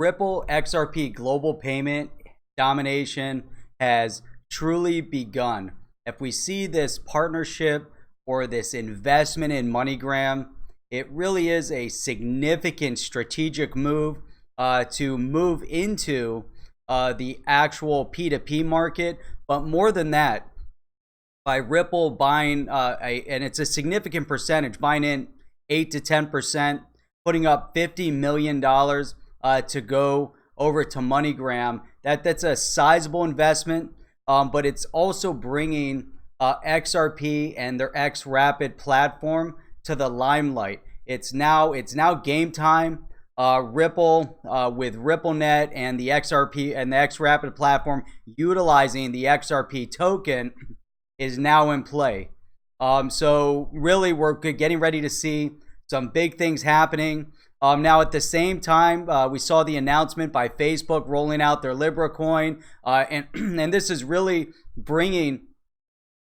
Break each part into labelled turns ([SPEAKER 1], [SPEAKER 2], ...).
[SPEAKER 1] Ripple XRP Global Payment Domination has truly begun. If we see this partnership or this investment in MoneyGram, it really is a significant strategic move to move into the actual P2P market. But more than that, by Ripple buying, and it's a significant percentage, buying in 8 to 10%, putting up $50 million to go over to MoneyGram. That's a sizable investment, but it's also bringing XRP and their xRapid platform to the limelight. It's now game time. Ripple with RippleNet and the XRP and the xRapid platform utilizing the XRP token is now in play. So really, we're getting ready to see some big things happening. Now, at the same time, we saw the announcement by Facebook rolling out their Libra coin, and this is really bringing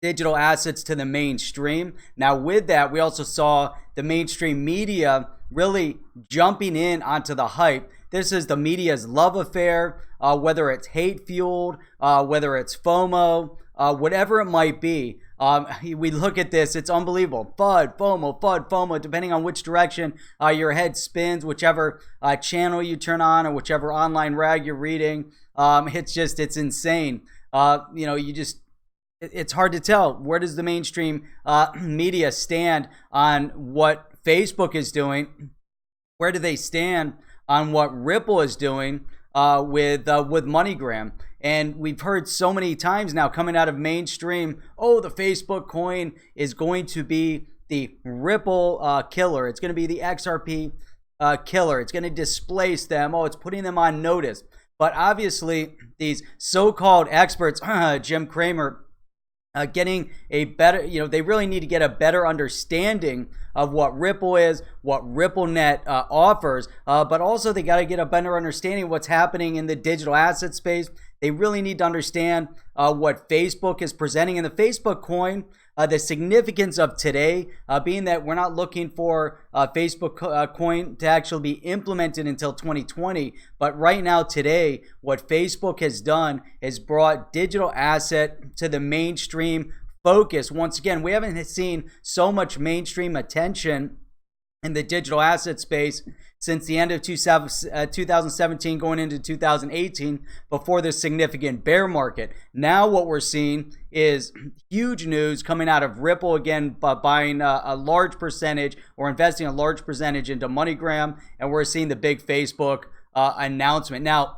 [SPEAKER 1] digital assets to the mainstream. Now, with that, we also saw the mainstream media really jumping in onto the hype. This is the media's love affair, whether it's hate-fueled, whether it's FOMO, whatever it might be. We look at this, it's unbelievable. FUD, FOMO, depending on which direction your head spins, whichever channel you turn on or whichever online rag you're reading. It's insane. It's hard to tell. Where does the mainstream media stand on what Facebook is doing? Where do they stand on what Ripple is doing with MoneyGram? And we've heard so many times now coming out of mainstream, oh, the Facebook coin is going to be the Ripple killer. It's going to be the XRP killer. It's going to displace them. Oh, it's putting them on notice. But obviously, these so-called experts, Jim Cramer, getting a better, they really need to get a better understanding of what Ripple is, what RippleNet offers, but also they got to get a better understanding of what's happening in the digital asset space. They really need to understand what Facebook is presenting in the Facebook coin. The significance of today being that we're not looking for Facebook coin to actually be implemented until 2020. But right now, today, what Facebook has done is brought digital asset to the mainstream focus. Once again, we haven't seen so much mainstream attention in the digital asset space since the end of 2017 going into 2018 before this significant bear market. Now what we're seeing is huge news coming out of Ripple again, buying a large percentage or investing a large percentage into MoneyGram, and we're seeing the big Facebook announcement. Now,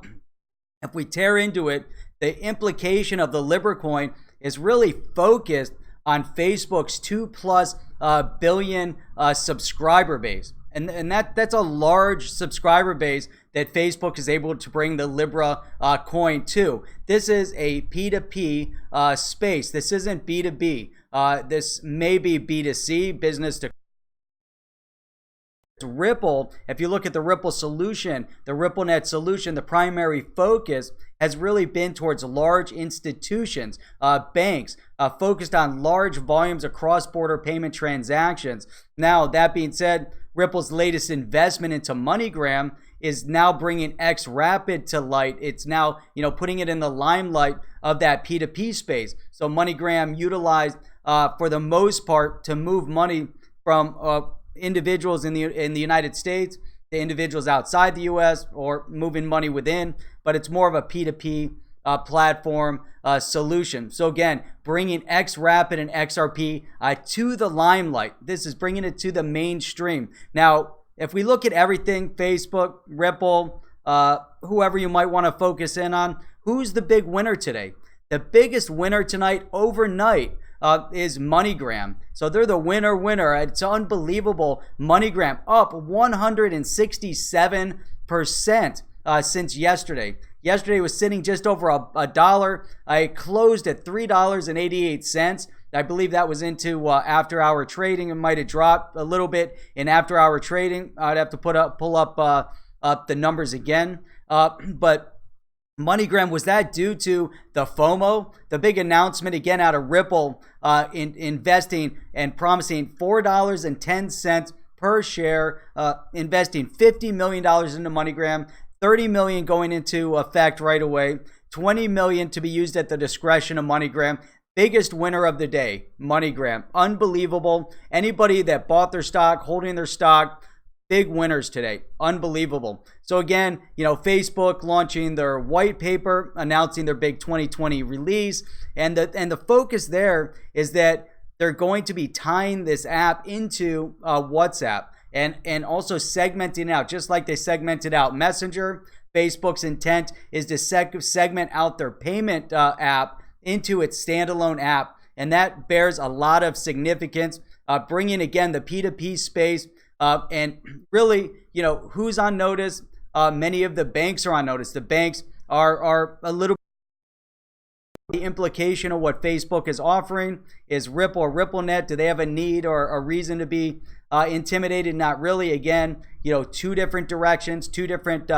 [SPEAKER 1] if we tear into it, the implication of the Libra coin is really focused on Facebook's 2+ billion subscriber base. And that's a large subscriber base that Facebook is able to bring the Libra coin to. This is a P2P space. This isn't B2B. This may be B2C, business to Ripple. If you look at the Ripple solution, the RippleNet solution, the primary focus has really been towards large institutions, banks, focused on large volumes of cross-border payment transactions. Now, that being said, Ripple's latest investment into MoneyGram is now bringing xRapid to light. It's now, putting it in the limelight of that P2P space. So MoneyGram utilized, for the most part, to move money from individuals in the United States to individuals outside the U.S. or moving money within, but it's more of a P2P platform solution. So again, bringing xRapid and XRP to the limelight. This is bringing it to the mainstream. Now, if we look at everything, Facebook, Ripple, whoever you might want to focus in on, who's the big winner today? The biggest winner tonight, overnight, is MoneyGram. So they're the winner. It's unbelievable. MoneyGram up 167% since yesterday. Yesterday was sitting just over a dollar. I closed at $3.88. I believe that was into after-hour trading. It might have dropped a little bit in after-hour trading. I'd have to pull up the numbers again. But MoneyGram, was that due to the FOMO? The big announcement again out of Ripple in investing and promising $4.10 per share, investing $50 million into MoneyGram. 30 million going into effect right away, 20 million to be used at the discretion of MoneyGram. Biggest winner of the day, MoneyGram. Unbelievable. Anybody that bought their stock, holding their stock, big winners today. Unbelievable. So again, Facebook launching their white paper, announcing their big 2020 release. And the focus there is that they're going to be tying this app into WhatsApp and also segmenting it out, just like they segmented out Messenger. Facebook's intent is to segment out their payment app into its standalone app. And that bears a lot of significance, bringing again the P2P space. And really, who's on notice? Many of the banks are on notice. The banks are a little. The implication of what Facebook is offering is Ripple or RippleNet. Do they have a need or a reason to be intimidated? Not really. Again, two different directions, two different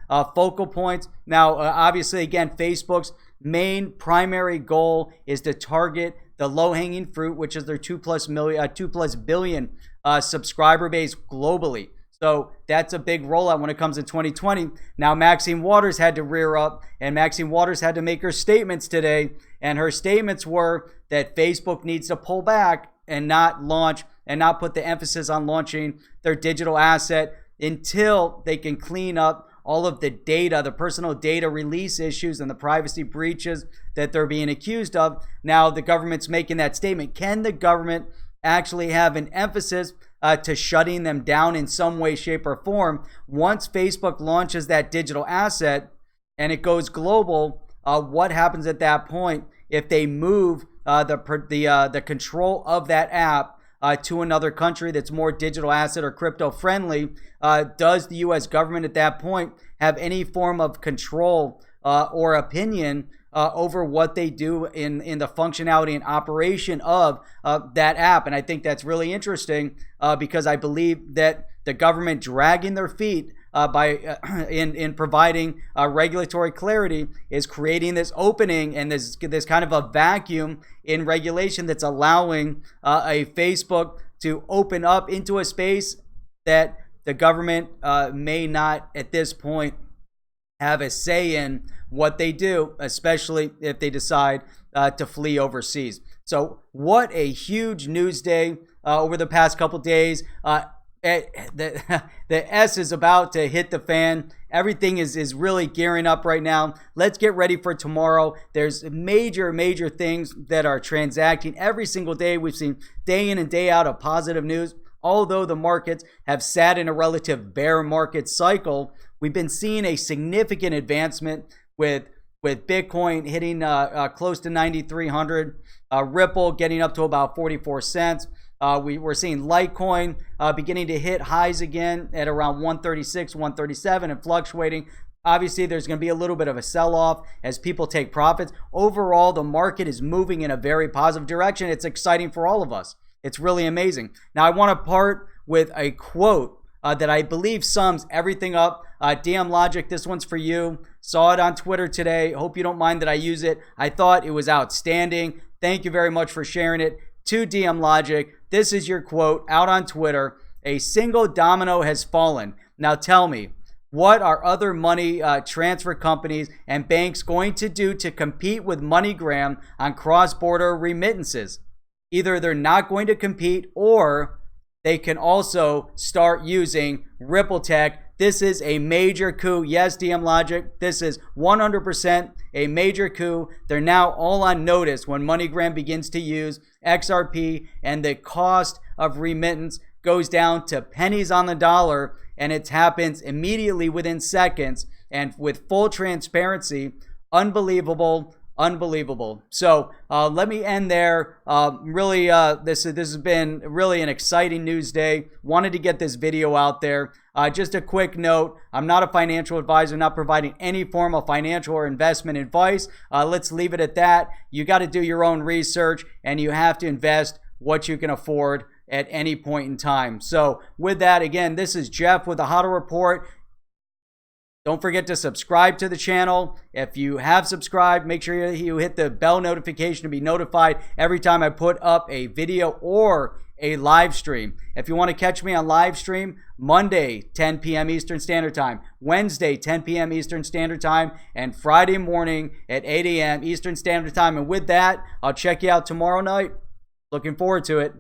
[SPEAKER 1] focal points. Now, obviously, again, Facebook's main primary goal is to target the low-hanging fruit, which is their 2+ billion subscriber base globally. So that's a big rollout when it comes to 2020. Now, Maxine Waters had to rear up, and Maxine Waters had to make her statements today. And her statements were that Facebook needs to pull back and not launch and not put the emphasis on launching their digital asset until they can clean up all of the data, the personal data release issues and the privacy breaches that they're being accused of. Now, the government's making that statement. Can the government actually have an emphasis to shutting them down in some way, shape, or form once Facebook launches that digital asset and it goes global? What happens at that point if they move the control of that app to another country that's more digital asset or crypto friendly? Does the U.S. government at that point have any form of control or opinion over what they do in the functionality and operation of that app? And I think that's really interesting because I believe that the government dragging their feet in providing regulatory clarity is creating this opening and this kind of a vacuum in regulation that's allowing a Facebook to open up into a space that the government may not at this point have a say in what they do, especially if they decide to flee overseas. So what a huge news day over the past couple days. The S is about to hit the fan. Everything is really gearing up right now. Let's get ready for tomorrow. There's major things that are transacting every single day. We've seen day in and day out of positive news. Although the markets have sat in a relative bear market cycle, we've been seeing a significant advancement with Bitcoin hitting close to 9,300, Ripple getting up to about 44 cents. We're seeing Litecoin beginning to hit highs again at around 136, 137 and fluctuating. Obviously, there's going to be a little bit of a sell-off as people take profits. Overall, the market is moving in a very positive direction. It's exciting for all of us. It's really amazing. Now, I want to part with a quote that I believe sums everything up. DM Logic, this one's for you. Saw it on Twitter today. Hope you don't mind that I use it. I thought it was outstanding. Thank you very much for sharing it. To DM Logic, this is your quote out on Twitter. A single domino has fallen. Now tell me, what are other money transfer companies and banks going to do to compete with MoneyGram on cross-border remittances? Either they're not going to compete or they can also start using Ripple Tech. This is a major coup. Yes, DM Logic, this is 100% a major coup. They're now all on notice when MoneyGram begins to use XRP and the cost of remittance goes down to pennies on the dollar, and it happens immediately within seconds and with full transparency. Unbelievable. So let me end there. This has been really an exciting news day. Wanted to get this video out there. Just a quick note, I'm not a financial advisor, not providing any form of financial or investment advice. Let's leave it at that. You got to do your own research and you have to invest what you can afford at any point in time. So with that, again, this is Jeff with the HODL Report. Don't forget to subscribe to the channel. If you have subscribed, make sure you hit the bell notification to be notified every time I put up a video or a live stream. If you want to catch me on live stream, Monday, 10 p.m. Eastern Standard Time, Wednesday, 10 p.m. Eastern Standard Time, and Friday morning at 8 a.m. Eastern Standard Time. And with that, I'll check you out tomorrow night. Looking forward to it.